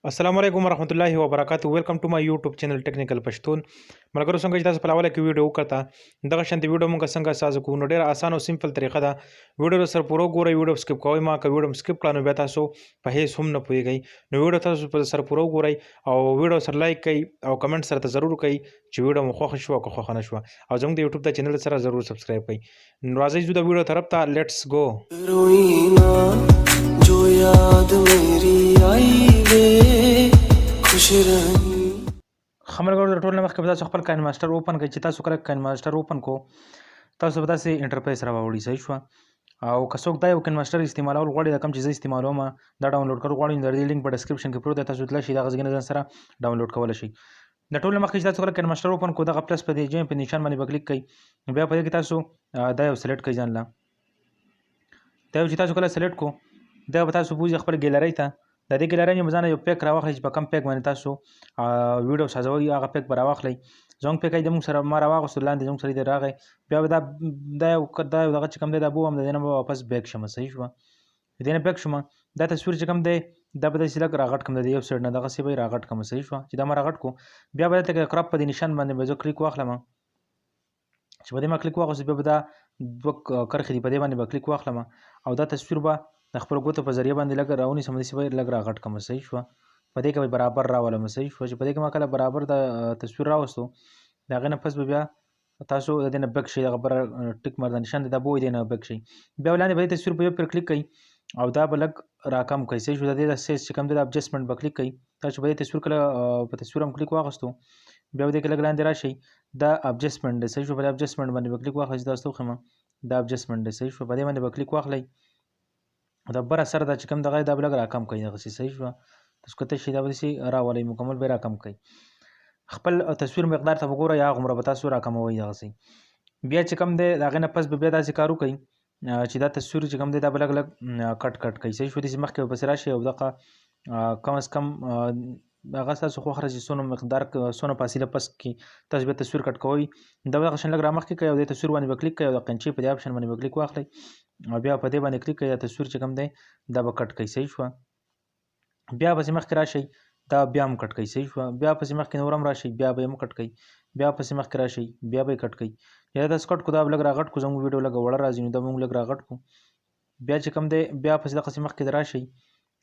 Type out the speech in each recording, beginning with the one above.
السلام علیکم ورحمۃ اللہ وبرکاتہ. ویلکم ټو مای یوټیوب چینل ټیکنیکل پښتون. ملګرو څنګه چې تاسو په لاوله کې ویډیو وکړه دغه شانتي ویډیو موږ څنګه ساز کوو نو ډېر اسانه او سمپل طریقه ده. ویډیو سره پوره ګورئ، ویډیو سکپ کوئ ما که ویډیو سکپ کړه نو بیا تاسو په هیڅ هم نه پوهیږئ. نو ویډیو تاسو په سره پوره ګورئ او ویډیو سره لایک کړئ او کمنټ سره ته ضرور کړئ چې ویډیو مو خوښه شوه که خوښه نه شوه او زموږ د یوټیوب د چینل سره ضرور سبسکرایب کړئ. نو راځئ ځو د ویډیو طرف ته. لیټس گو. जो याद मेरी आई वे खुश रही. خمرګور د ټول مخکې به تاسو خپل کاین ماستر اوپن کړئ. چې تاسو کله کاین ماستر اوپن کو تاسو به داسې انټرفیس راوړي. صحیح شوه. او که څوک دا یو کاین ماستر استعمالول غواړي دا کوم چې زه استعمالوم دا ډاونلوډ کول غواړي نو د دې لینک په ډسکرپشن کې پروت دی، تاسو تللی شئ دغه ځای نه ځان سره ډاونلوډ کولی شئ. د ټول مخکې چې تاسو کله کاین ماستر اوپن کو دغه پلس په دې جیم په نشان باندې به کلیک کړئ. بیا په دې کې تاسو دا یو سلیکټ کړئ ځان له. دا یو چې تاسو کله سلیکټ کو دا به تاسو بوځي خپل ګیلرۍ ته. د دې ګیلرۍ نه ځان یو پیک راواخلئ چې په کم پیک باندې تاسو ویډیو سازوئ هغه پیک به راواخلئ. زموږ پیک د موږ سره ما راواغوستو لاندې زموږ سره دې راغی. بیا به دا یو دغه چې کوم دی دا به ووایم د دې نه به واپس بیک شم. صحیح شوه. د دې نه بیک شوم دا تصویر چې کوم دی دا به داسې لږ راغټ کړم د دې یو سایډ نه دغسې به یې راغټ کړم. صحیح شوه. چې دا ما راغټ کړو بیا به دلته کراپ په دې نشان باندې به زه کلیک واخلم. چې په دې ما کلیک واخیستو بیا به دا دوه کرښې دي په دې باندې به کلیک واخلم او دا تصویر به د خپل ګوتو په ذریعه باندې لږ راونیسم داسې به یې لږ راغټ کړم. صحیح شوه. په دې کې به برابر راولم. صحیح شوه. چې په دې کې ما کله برابر د تصویر راوستو د هغې نه پس به بیا تاسو د دې نه بیک شئ. دغه بره ټیک مار د نشان دی دا به وایي دې نه بیک شئ. بیا لاندې به دې تصویر په یو پر کلیک کړئ او دا به لږ راکم کړئ. صحیح شو. د دې د سیز چې کوم دی د اډجسټمنټ به کلیک کړئ. تاسو په دې تصویر کله په تصویر هم کلیک واخیستو بیا به دې کې لږ لاندې راشئ دا اډجسټمنټ دی. صحیح شو. په دې اډجسټمنټ باندې به کلیک واخلئ چې تاسو ته وښیم دا اډجسټمنټ دی. صحیح شو. په دې باندې به کلیک واخلئ د بره سره دا چې کوم دغه دا به لږ راکم کړئ دغسې. صحیح شوه. تاسو کتلی شئ دا به داسې راولئ مکمل به یې راکم کړئ. خپل تصویر مقدار ته به ګورئ هغومره به تاسو راکموئ دغسې. بیا چې کوم دی د هغې نه پس به بیا داسې کار وکړئ چې دا تصویر چې کوم دی دا به لږ لږ کټ کټ کړئ. صحیح شو. داسې مخکې به پسې راشئ او دغه کم از کم هغه ستاسو خوښه راځي څونه مقدار څونه فاصله پس کې تاسو بیا تصویر کټ کوئ دا به دغه شان لږ رامخکې کړئ او دې تصویر باندې به کلیک کړئ او د قینچې په دې آپشن باندې به کلیک واخلئ او بیا په دې باندې کلیک کړئ دا تصویر چې کوم دی دا به کټ کړئ. صحیح شوه. بیا پسې مخکې راشئ دا بیا هم کټ کړئ. صحیح شوه. بیا پسې مخکې نور هم راشئ بیا به یې هم کټ کړئ. بیا پسې مخکې راشئ بیا به یې کټ کړئ. یا تاسو کټ کړو دا به لږ راغټ کړو زموږ ویډیو لږ وړه راځي نو دا به موږ لږ راغټ کړو. بیا چې کوم دی بیا پسې دغسې مخکې راشئ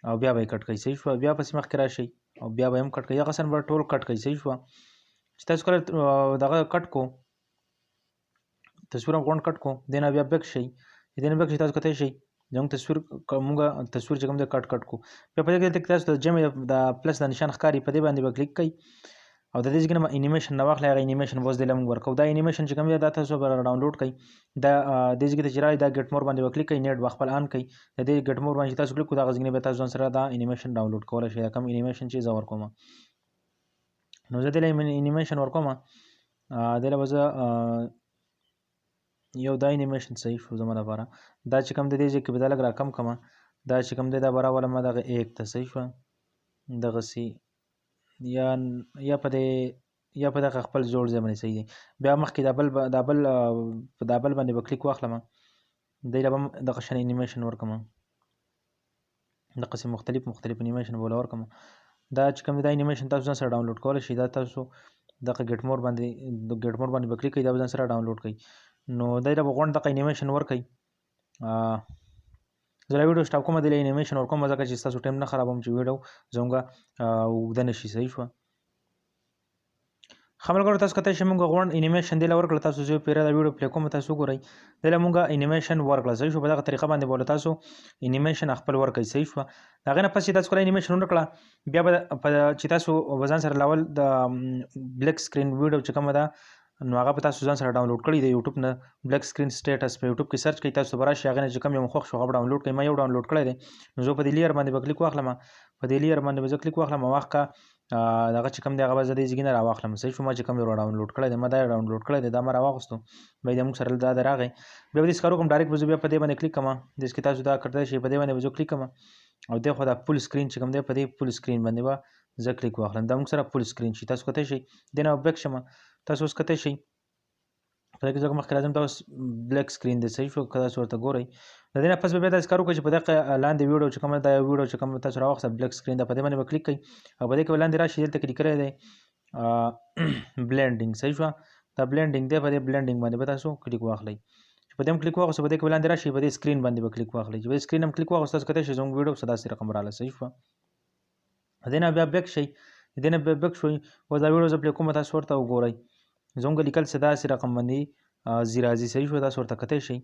او بیا به یې کټ کړئ. صحیح شوه. بیا پسې مخکې راشئ او بیا به یې هم کټ کړئ. دغسې به ټول کټ کړئ. صحیح شوه. چې تاسو کله دغه کټ کو تصویر هم غونډ کټ کو دې نه بیا بیک شئ. دې نه بیک شئ تاسو کتلی شئ زموږ تصویر چې کوم دی کټ کټ کو. بیا په دې کې تاسو د جمع د پلس د نشان ښکاري په دې باندې به کلیک کړئ او د دې ځای نه انیمیشن نه واخلئ. هغه انیمیشن به اوس دې له موږ ورکوو. دا انیمیشن چې کوم دی دا تاسو به ډاونلوډ کړئ. دا دې ځای ته چې رالئ دا ګیټ مور باندې به کلیک کړئ نیټ به خپل آن کړئ. د دې ګیټ مور باندې چې تاسو کلیک کړو دغه ځای نه بیا تاسو ځان سره دا انیمیشن ډاونلوډ کولی شئ. دا کوم انیمیشن چې زه ورکوم نو زه دې له انیمیشن ورکوم دې له به زه یو دا انیمیشن صحیح شو زما لپاره. دا چې کوم دی دې ځای کې به دا لږ راکم کړم دا چې کوم دی دا به راولم دغه ایک ته. صحیح شوه. دغسې یا په دغه خپل زوړ ځای باندې صحیح دی. بیا مخکې دا بل باندې به کلیک واخلم دی له به هم دغه شان انیمیشن ورکړم. دغسې مختلف انیمیشن به له ورکړم. دا چې کوم دی دا انیمیشن تاسو ځان سره ډاونلوډ کولی شئ. دا تاسو دغه ګیټ مور باندې به کلیک کړئ دا به ځان سره ډاونلوډ کړئ. نو دی له به غونډ دغه انیمیشن ورکړئ. زه لا ویډیو سټاپ کوم دی له انیمیشن ورکوم ځکه چې ستاسو ټایم نه خرابوم چې ویډیو زموږ اوږده نه شي. صحیح شوه. ښه ملګرو تاسو کتلی شئ موږ غونډ انیمیشن دی له ورکړه. تاسو زه پیره دا ویډیو پلی کوم تاسو وګورئ دی له موږ انیمیشن ورکړه. صحیح شو. په دغه طریقه باندې به تاسو انیمیشن خپل ورکړئ. صحیح شوه. د هغې نه پس چې تاسو کله انیمیشن ورکړه بیا به چې تاسو به ځان سره لاول د بلیک سکرین ویډیو چې کومه ده نو هغه به تاسو ځان سره ډاونلوډ کړي د یوټیوب نه بلیک سکرین سټیټس په یوټیوب کې سرچ کړئ تاسو به راشي هغې نه چې کوم یو مو خوښ شو هغه به ډاونلوډ کړئ. ما یو ډاونلوډ کړی دی نو زه په دې لیر باندې به کلیک واخلم. په دې لیر باندې به زه کلیک واخلم او واخکه دغه چې کوم دی هغه به زه دې ځای نه راواخلم. صحیح شو. ما چې کوم یو راډاونلوډ کړی دی ما دا ډاونلوډ کړی دی دا ما راواخیستو بیا دې موږ سره دا راغی. بیا به داسې کار وکړم ډایرکټ به زه بیا په دې باندې کلیک کړم. داسې کې تاسو دا کړلی شئ په دې باندې به زه کلیک کړم او دې خوا دا فول سکرین چې کوم دی په دې فول سکرین باندې به زه کلیک واخلم. دا موږ سره فول سکرین شي. تاسو کتلی شئ دې نه به بیک شم. تاسو اوس کتلی شئ په دې کې زه مخکې راځم دا اوس بلیک سکرین دی. صحیح شو. که تاسو ورته ګورئ د دې نه پس به بیا داسې کار وکړئ چې په دغه لاندې ویډیو چې کومه دا ویډیو چې کوم تاسو راوخته بلک سکرین ده په دې باندې به کلیک کړئ او په دې کې به لاندې راشي دلته کې لیکلی دی بلینډینګ صحیح شوه دا بلینډینګ دی په دې بلینډینګ باندې به تاسو کلیک واخلئ چې په دې هم کلیک واخلئ په دې کې به لاندې راشي په دې سکرین باندې به کلیک واخلئ چې په دې سکرین هم کلیک واخلئ تاسو کتلی شئ زموږ ویډیو څه داسې رقم راغله صحیح شوه د دې نه بیا بیک شئ د دې نه بیا بیک شوئ اوس دا ویډیو زه پلی کوم تاسو ورته وګورئ زموږ لیکل څه داسې رقم باندې راځي صحیح شوه تاسو ورته کتی شئ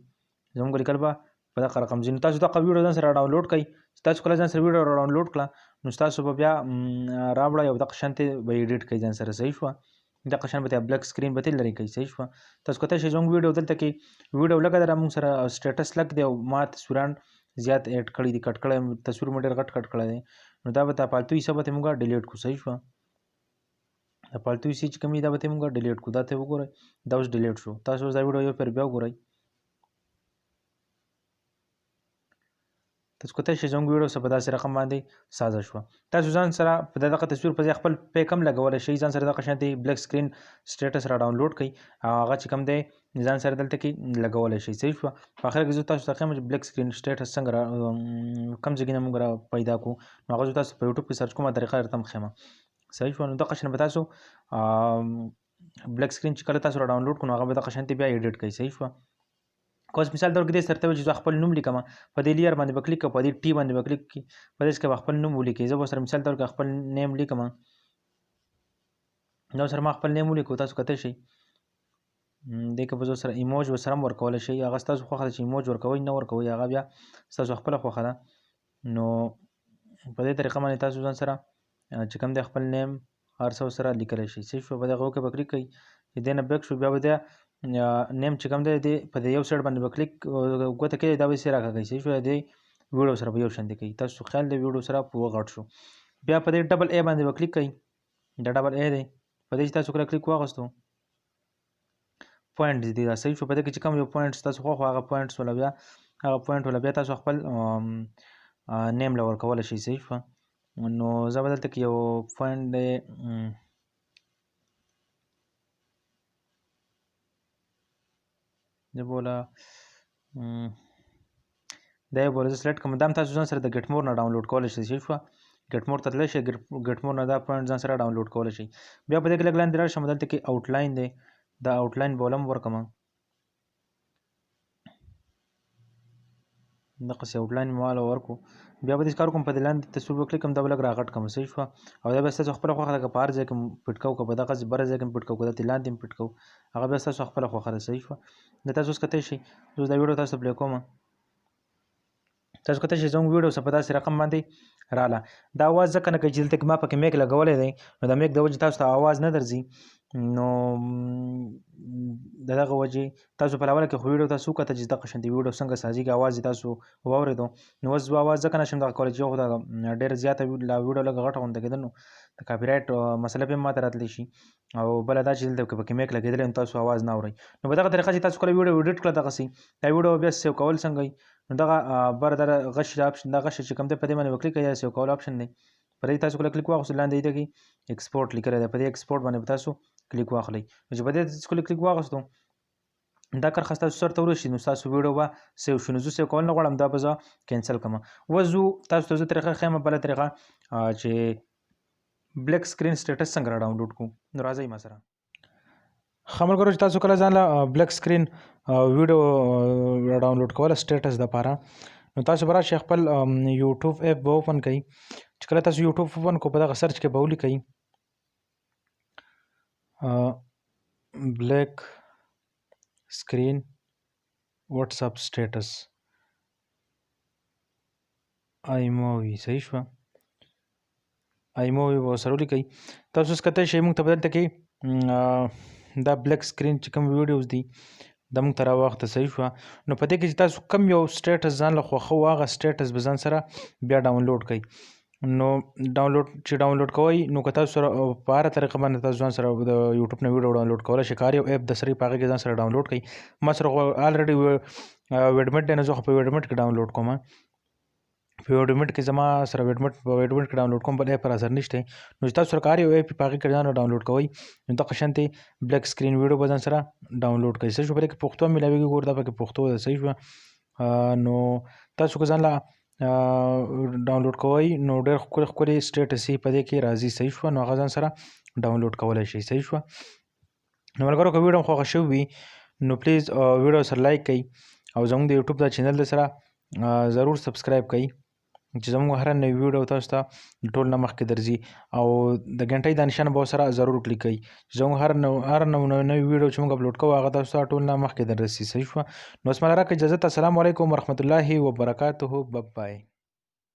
زموږ لیکل به په دغه رقم ځي نو تاسو دغه ویډیو ځان سره ډاونلوډ کړئ چې تاسو کله ځان سره ویډیو ډاونلوډ کړه نو ستاسو به بیا راوړئ او دغه شانتې به ایډیټ کړئ ځان سره صحیح شوه دغه شان به بلک سکرین به تل لري کوي صحیح شوه تاسو کته شئ زموږ ویډیو دلته کې ویډیو لګه در موږ سره سټیټس لګ دی او ما تصویران زیات اډ کړی دي کټ کړی تصویر مې ډېر غټ کټ کړی دی نو دا به تا فالتو حساب ته موږ ډیلیټ کو صحیح شوه دا فالتو حصې چې کومې دا به موږ ډیلیټ کو دا ته وګورئ دا اوس ډیلیټ شو تاسو دا ویډیو یو پر بیا وګورئ تاسو کته شئ زموږ ویډیو څه په داسې رقم باندې سازه شوه تاسو ځان سره په دغه تصویر په ځای خپل پیک هم لګولی شئ ځان سره دغه شانتې بلک سکرین سټیټس را ډاونلوډ کړئ او هغه چې کوم دی ځان سره دلته کې لګولی شئ صحیح شوه په اخر کې زه تاسو ته ښیم چې بلک سکرین سټیټس څنګه کوم ځای کې نه موږ را پیدا کړو نو هغه زه تاسو په یوټیوب کې سرچ کومه طریقه درته هم ښیم صحیح شوه نو دغه شان به تاسو بلک سکرین چې کله تاسو را ډاونلوډ کړو نو هغه به دغه شانتې بیا ایډیټ کړئ صحیح شوه کوس مثال تور کې دې سره ته چې خپل نوم لیکم په دې لیر باندې به کلیک په دې ټی باندې به کلیک کی په دې کې خپل نوم ولیکئ زه به سره مثال تور کې خپل نیم لیکم نو سره ما خپل نیم ولیکو تاسو کته شي دې کې به زه سره ایموج وسره ورکول شي هغه تاسو خو خاطر چې ایموج ورکوي نه ورکوي هغه بیا تاسو خپل خو خاله نو په دې طریقه باندې تاسو ځان سره چې کوم د خپل نیم هر څو سره لیکل شي صحیح شو په دغه کې به کلیک کړئ دې نه بیک شو بیا به نیم چې کوم دی په دې یو سایډ باندې به کلیک ګوته کې دا به سره راکاږي صحیح شو دې ویډیو سره به یو شان دی کوي تاسو خیال دی ویډیو سره پوره غټ شو بیا په دې ډبل ای باندې به کلیک کړئ دا ډبل ای دی په دې تاسو کلیک واغستو پوینټ دي دا صحیح شو په دې کې چې کوم یو پوینټ تاسو خو هغه پوینټس ولا بیا هغه پوینټ ولا بیا تاسو خپل نیم لور کول شي صحیح شو نو زه بدلته کې یو پوینټ دی د بوله دا یو بوله سلیکټ کوم دام تاسو ځان سره د ګټ مور نه ډاونلوډ کولای شئ صحیح شو ګټ مور ته تللی شئ ګټ مور نه دا پوینټ ځان سره ډاونلوډ کولای شئ بیا په دې کې لږ لاندې راشم دلته کې آوټلاین دی دا آوټلاین بوله هم ورکړم دغسې آوټلاین مې واله ورکړو بیا به داسې کار کوم په دې لاندې تصویر به کلیک کوم دا به لږ راغټ کړم صحیح شوه او دا به ستاسو خپله خوښه ده که په هر ځای کې پټ کوو که په دغسې بره ځای کې هم پټ کوو که دلته لاندې هم پټ کوو هغه بیا ستاسو خپله خوښه ده صحیح شوه د تاسو اوس کتی شئ زه اوس دا ویډیو تاسو ته پلی کوم تاسو کتی شئ زموږ ویډیو څه په داسې رقم باندې راله دا اواز ځکه نه کوي چې دلته کې ما پکې میک لګولی دی نو د میک د وجې تاسو ته اواز نه درځي نو د دغه وجې تاسو په اوله کې خو ویډیو تاسو وکته چې دغه شانتې ویډیو څنګه سازېږي اواز یې تاسو واورېدو نو اوس زه اواز ځکه نشم دغه کولی چې یو خو د ډېره زیاته ویډیو لږه غټه غونډه کېدل نو د کاپي رایټ مسله به هم ماته راتلی شي او بله دا چې دلته پکې میک لګېدلی نو تاسو اواز نه اورئ نو په دغه طریقه چې تاسو کله ویډیو ایډیټ کړه دغسې دا ویډیو بیا سیو کول څنګه نو دغه بره دا غش اپشن دا غش چې کوم دی په دې باندې به کلیک کړئ دا سیو کول اپشن دی په دې تاسو کله کلیک واخلئ لاندې دی کې ایکسپورټ لیکلی دی په دې ایکسپورټ باندې به تاسو کلیک واخلئ چې په دې تاسو کلیک واخستو دا کار خاص تاسو سره ته ورشي نو تاسو ویډیو به سیو شي نو زه سیو کول نه غواړم دا به زه کینسل کړم اوس زه تاسو ته زه طریقه ښیم بله طریقه چې بلک سکرین سټیټس څنګه را ډاونلوډ کړو نو راځئ ما سره ښه ملګرو چې تاسو کله ځان له بلک سکرین ویډیو را ډاونلوډ کوله سټیټس دپاره نو تاسو به راشئ خپل یوټیوب ایپ به اوپن کړئ چې کله تاسو یوټیوب اوپن کړو په دغه سرچ کې به ولیکئ بلک سکرین واتساپ سټیټس iMovie صحیح شوه iMovie به ورسره ولیکئ تاسو اوس کتی شئ موږ ته به دلته کې دا بلک سکرین چې کوم ویډیوز دي دا موږ ته راواخته صحیح شوه نو په دې کې چې تاسو کوم یو سټیټس ځان له خوښوو هغه سټیټس به ځان سره بیا ډاونلوډ کړئ نو ډاونلوډ کوئ نو که تاسو سره په هره طریقه باندې تاسو ځان سره د یوټیوب نه ویډیو ډاونلوډ کولی شئ که هر یو ایپ درسره په هغې کې ځان سره ډاونلوډ کړئ ما سره خو الریډي ویډمټ دی نو زه خو په ویډمټ کې ډاونلوډ کوم په ویډمټ کې زما سره ویډمټ کې ډاونلوډ کوم بل ایپ پر اثر نشته نو چې تاسو سره که هر یو ایپ په هغې کې ځان ډاونلوډ کوئ نو دغه شانتې بلک سکرین ویډیو به ځان سره ډاونلوډ کړئ صحیح شو په دې کې پښتو هم میلاویږي ګور دا پکې پښتو ده صحیح شوه نو تاسو که ځان له ډاونلوډ کوئ نو ډېر ښکلي ښکلي سټیټس یې په دې کې راځي. صحیح شوه. نو هغه ځان سره ډاونلوډ کولی شئ. صحیح شوه. نو ملګرو که ویډیو خوښه شوې وي نو پلیز ویډیو سره لایک کړئ او زموږ د یوټیوب دا چینل د سره ضرور سبسکرایب کړئ چې زموږ هره نوې ویډیو تاسو ته د ټول نه مخکې درځي او د غنټۍ دا نښانه به ورسره ضرور کلیک کړئ چې زموږ هر نوې ویډیو چې موږ اپلوډ کوو هغه تاسو ته ټول نه مخکې در رسي. صحیح شوه. نو اوس مه لره که اجازه ته. السلام علیکم ورحمت الله وبرکاته. بای